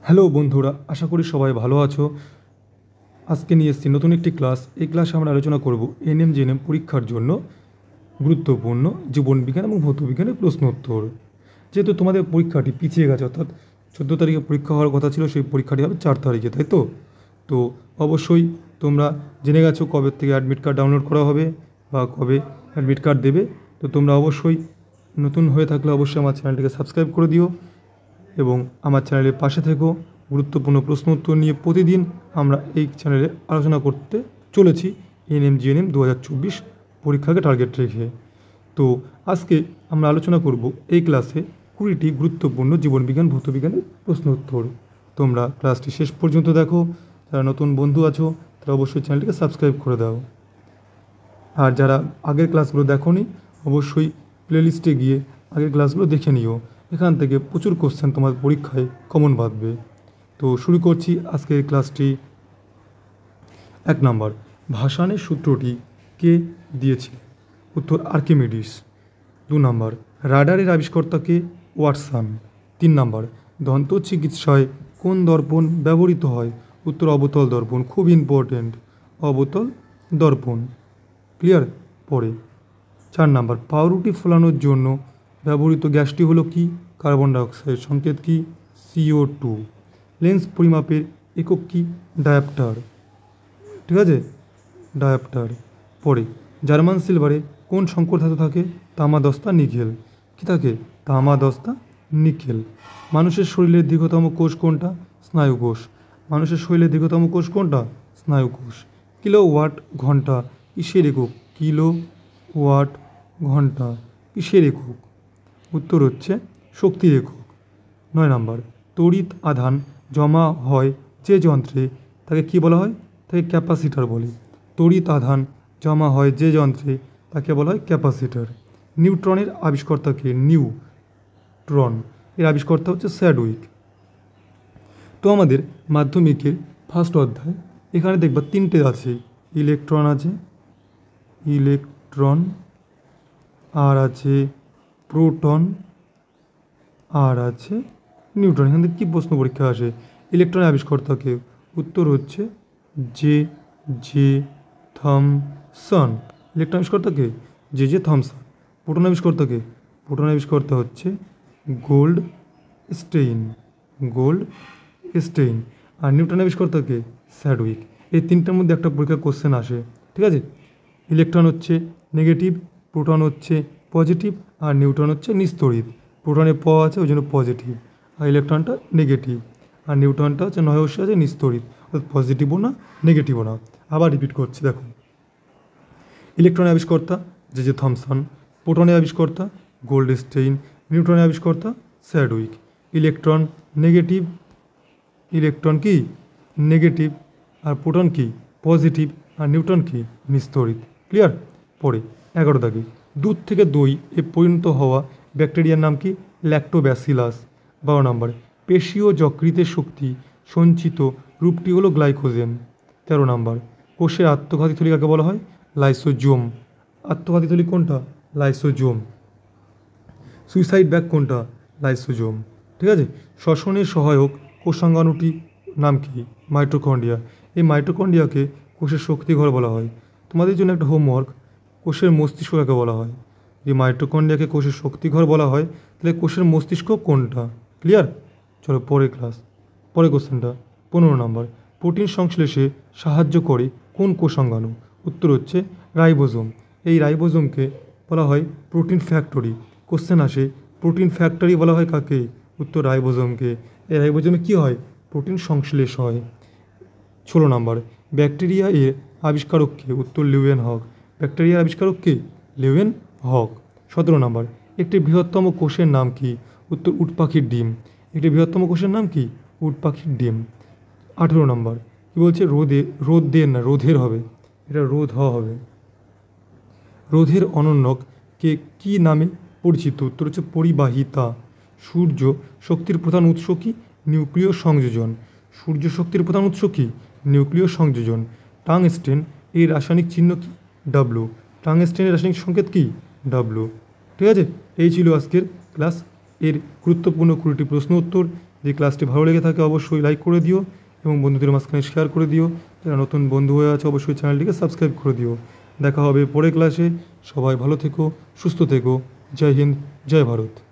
Hello বন্ধুরা, আশা করি সবাই ভালো আছো। আজকে নিয়ে এসেছি নতুন একটি ক্লাস। এই ক্লাসে আমরা আলোচনা করব এনএম জেএনএম পরীক্ষার জন্য গুরুত্বপূর্ণ জীবনবিজ্ঞান এবং ভৌতবিজ্ঞানের প্রশ্ন উত্তর। যেহেতু তোমাদের পরীক্ষাটি পিছিয়ে গেছে, অর্থাৎ 14 তারিখে পরীক্ষা হওয়ার কথা ছিল, সেই পরীক্ষাটি হবে 4 তারিখে, তাই তো? তো অবশ্যই তোমরা জেনে গেছো কবে থেকে অ্যাডমিট কার্ড ডাউনলোড করা হবে বা কবে অ্যাডমিট কার্ড দেবে। তো তোমরা অবশ্যই নতুন হয়ে থাকলে অবশ্যই আমার চ্যানেলটিকে সাবস্ক্রাইব করে দিও এবং আমার চ্যানেলের পাশে থেকেও। গুরুত্বপূর্ণ প্রশ্ন উত্তর নিয়ে প্রতিদিন আমরা এই চ্যানেলে আলোচনা করতে চলেছি এনএম জিএনএম 2024 পরীক্ষাকে টার্গেট রেখে। তো আজকে আমরা আলোচনা করব এই ক্লাসে 20টি গুরুত্বপূর্ণ জীবনবিজ্ঞান ভৌতবিজ্ঞানের প্রশ্ন উত্তর। তোমরা ক্লাসটি শেষ পর্যন্ত দেখো। যারা নতুন বন্ধু আছো তারা অবশ্যই চ্যানেলটিকে সাবস্ক্রাইব করে দাও। আর যারা আগের ক্লাসগুলো দেখোনি অবশ্যই প্লেলিস্টে গিয়ে আগের ক্লাসগুলো দেখে নিও। এখান থেকে প্রচুর কোশ্চেন তোমার পরীক্ষায় কমন বাঁধবে। তো শুরু করছি আজকের ক্লাসটি। 1 নম্বর, ভাসানের সূত্রটি কে দিয়েছে? উত্তর আর্কিমিডিস। 2 নম্বর, রাডারের আবিষ্কর্তা কে? ওয়াটসন। 3 নম্বর, দন্ত চিকিৎসায় কোন দর্পণ ব্যবহৃত হয়? উত্তর অবতল দর্পণ। খুব ইম্পর্টেন্ট, অবতল দর্পণ। ক্লিয়ার? পরে 4 নম্বর, পাউরুটি ফোলানোর জন্য ব্যবহৃত গ্যাসটি হলো কি? Carbon dioxide. সংকেত কি? CO2। লেন্স পরিমাপের একক কি? ডায়াপ্টার। ঠিক আছে, ডায়াপ্টার। পরে জার্মান সিলভারে কোন সংকর ধাতু থাকে? তামা, দস্তা, নিকেল। কী থাকে? তামা, দস্তা, নিকেল। মানুষের শরীরের দীর্ঘতম কোষ কোনটা? স্নায়ুকোষ। মানুষের শরীরের দীর্ঘতম কোষ কোনটা? স্নায়ুকোষ। কিলোওয়াট ঘন্টা কিসের একক? কিলো ওয়াট ঘন্টা কিসের একক? উত্তর হচ্ছে শক্তির একক। 9 নম্বর, তড়িৎ আধান জমা হয় যে যন্ত্রে তাকে কি বলা হয়? তাকে ক্যাপাসিটর বলে। তড়িৎ আধান জমা হয় যে যন্ত্রে তাকে বলা হয় ক্যাপাসিটর। নিউট্রনের আবিষ্কর্তাকে? নিউট্রন। এর আবিষ্কর্তা হচ্ছে স্যাডউইক। তো আমাদের মাধ্যমিকের ফার্স্ট অধ্যায়, এখানে দেখবা 3টে আছে। ইলেকট্রন আছে, ইলেকট্রন, আর আছে প্রোটন, আর আছে নিউট্রন। এখান থেকে কী প্রশ্ন পরীক্ষা আসে? ইলেকট্রনের আবিষ্কর্তাকে? উত্তর হচ্ছে জে জে থমসন। ইলেকট্রন আবিষ্কর্তাকে? J J Thomson. প্রোটন আবিষ্কর্তাকে? প্রোটন আবিষ্কর্তা হচ্ছে গোল্ড স্টেইন, গোল্ড স্টেইন। আর নিউট্রন আবিষ্কর্তাকে? স্যাডউইক। এই 3টার মধ্যে একটা পরীক্ষার কোশ্চেন আসে, ঠিক আছে? ইলেকট্রন হচ্ছে নেগেটিভ, প্রোটন হচ্ছে পজিটিভ, আর নিউট্রন হচ্ছে নিস্তড়িত। প্রোটনে আছে ওই জন্য পজিটিভ, আর ইলেকট্রনটা নেগেটিভ, আর নিউট্রনটা হচ্ছে নয়স্য আছে নিস্তড়িত, অর্থাৎ পজিটিভও না নেগেটিভও না। আবার রিপিট করছি, দেখো। ইলেকট্রনের আবিষ্কর্তা জে জে থমসন, প্রোটনের আবিষ্কর্তা গোল্ডস্টেইন, নিউট্রনের আবিষ্কর্তা স্যাডউইক। ইলেকট্রন নেগেটিভ, ইলেকট্রন কি? নেগেটিভ, আর প্রোটন কি? পজিটিভ, আর নিউট্রন কি? নিস্তড়িত। ক্লিয়ার? পরে 11 দাগে, দুধ থেকে দই এ পরিণত হওয়া ব্যাকটেরিয়ার নাম কি? ল্যাক্টোব্যাসিলাস। 12 নম্বরে, পেশীয় যকৃতের শক্তি সঞ্চিত রূপটি হলো গ্লাইকোজেন। 13 নম্বর, কোষের আত্মঘাতী থলি কাকে বলা হয়? লাইসোজোম। আত্মঘাতী থলি কোনটা? লাইসোজোম। সুইসাইড ব্যাগ কোনটা? লাইসোজোম। ঠিক আছে? শ্বসনের সহায়ক কোষাঙ্গাণুটি নাম কি? মাইটোকন্ড্রিয়া। এই মাইটোকন্ড্রিয়াকে কোষের শক্তিঘর বলা হয়। তোমাদের জন্য একটা হোমওয়ার্ক, কোষের মস্তিষ্ক কাকে বলা হয়? এই মাইটোকন্ড্রিয়াকে কোষের শক্তিঘর বলা হয়, তাহলে কোষের মস্তিষ্ক কোনটা? ক্লিয়ার? চলো পরের ক্লাস, পরের কোশ্চেনটা। 15 নম্বর, প্রোটিন সংশ্লেষে সাহায্য করে কোন কোষাঙ্গাণু? উত্তর হচ্ছে রাইবোজোম। এই রাইবোজোমকে বলা হয় প্রোটিন ফ্যাক্টরি। কোশ্চেন আসে, প্রোটিন ফ্যাক্টরি বলা হয় কাকে? উত্তর রাইবোজোমকে। এই রাইবোজোমে কী হয়? প্রোটিন সংশ্লেষ হয়। 16 নম্বর, ব্যাকটেরিয়া এর আবিষ্কারক কে? উত্তর লিউয়েন হক। ব্যাকটেরিয়ার আবিষ্কারক কে? লিউয়েন হক। 17 নম্বর, একটি বৃহত্তম কোষের নাম কি? উত্তর উট পাখির ডিম। একটি বৃহত্তম কোষের নাম কি? উট পাখির ডিম। 18 নম্বর, কী বলছে? রোদের না রোধের হবে, এটা রোধ হওয়া হবে। রোধের অনন্যক কে কী নামে পরিচিত? উত্তর হচ্ছে পরিবাহিতা। সূর্য শক্তির প্রধান উৎস কি? নিউক্লিয় সংযোজন। সূর্য শক্তির প্রধান উৎস কি? নিউক্লিয় সংযোজন। টাংস্টেন এই রাসায়নিক চিহ্ন কি? ডাব্লু। টাংস্টেনের রাসায়নিক সংকেত কি? ডাব্লু। ঠিক আছে? এই ছিল আজকের ক্লাস। এর গুরুত্বপূর্ণ 20টি প্রশ্ন উত্তর যদি ক্লাসটি ভালো লেগে থাকে অবশ্যই লাইক করে দিও এবং বন্ধুদের মাঝখানে শেয়ার করে দিও। যারা নতুন বন্ধু হয়ে আছে অবশ্যই চ্যানেলটিকে সাবস্ক্রাইব করে দিও। দেখা হবে পরের ক্লাসে। সবাই ভালো থেকো, সুস্থ থেকো। জয় হিন্দ, জয় ভারত।